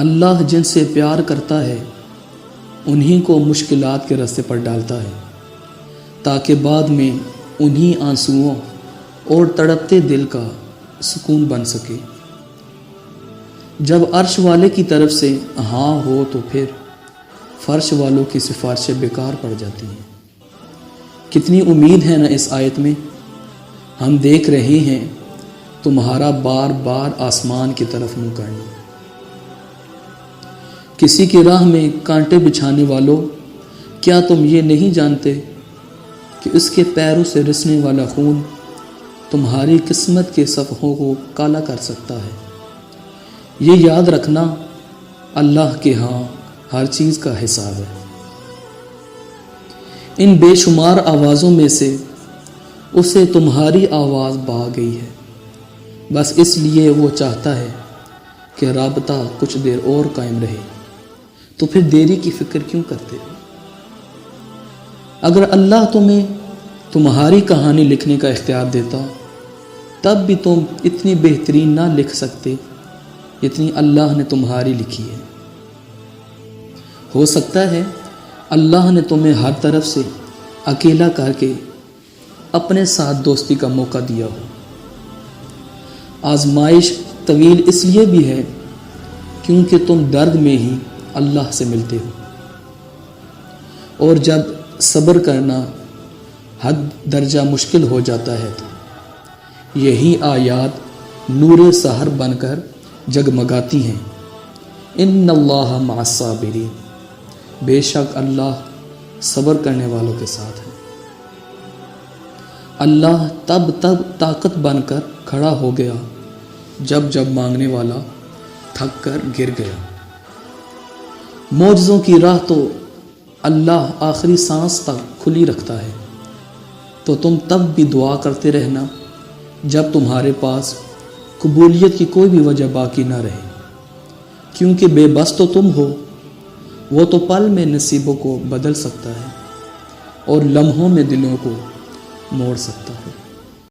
اللہ جن سے پیار کرتا ہے انہی کو مشکلات کے راستے پر ڈالتا ہے تاکہ بعد میں انہی آنسوؤں اور تڑپتے دل کا سکون بن سکے۔ جب عرش والے کی طرف سے ہاں ہو تو پھر فرش والوں کی سفارشیں بیکار پڑ جاتی ہیں۔ کتنی امید ہے نا اس آیت میں۔ ہم دیکھ رہے ہیں تمہارا بار بار آسمان کی طرف منہ کرنا۔ کسی کی راہ میں کانٹے بچھانے والوں، کیا تم یہ نہیں جانتے کہ اس کے پیروں سے رسنے والا خون تمہاری قسمت کے صفحوں کو کالا کر سکتا ہے۔ یہ یاد رکھنا، اللہ کے ہاں ہر چیز کا حساب ہے۔ ان بے شمار آوازوں میں سے اسے تمہاری آواز بھا گئی ہے، بس اس لیے وہ چاہتا ہے کہ رابطہ کچھ دیر اور قائم رہے، تو پھر دیری کی فکر کیوں کرتے ہو؟ اگر اللہ تمہیں تمہاری کہانی لکھنے کا اختیار دیتا تب بھی تم اتنی بہترین نہ لکھ سکتے جتنی اللہ نے تمہاری لکھی ہے۔ ہو سکتا ہے اللہ نے تمہیں ہر طرف سے اکیلا کر کے اپنے ساتھ دوستی کا موقع دیا ہو۔ آزمائش طویل اس لیے بھی ہے کیونکہ تم درد میں ہی اللہ سے ملتے ہو، اور جب صبر کرنا حد درجہ مشکل ہو جاتا ہے تو یہی آیات نور سحر بن کر جگمگاتی ہیں۔ ان اللہ مع الصابرین، بے شک اللہ صبر کرنے والوں کے ساتھ ہے۔ اللہ تب طاقت بن کر کھڑا ہو گیا جب مانگنے والا تھک کر گر گیا۔ معجزوں کی راہ تو اللہ آخری سانس تک کھلی رکھتا ہے، تو تم تب بھی دعا کرتے رہنا جب تمہارے پاس قبولیت کی کوئی بھی وجہ باقی نہ رہے، کیونکہ بے بس تو تم ہو، وہ تو پل میں نصیبوں کو بدل سکتا ہے اور لمحوں میں دلوں کو موڑ سکتا ہے۔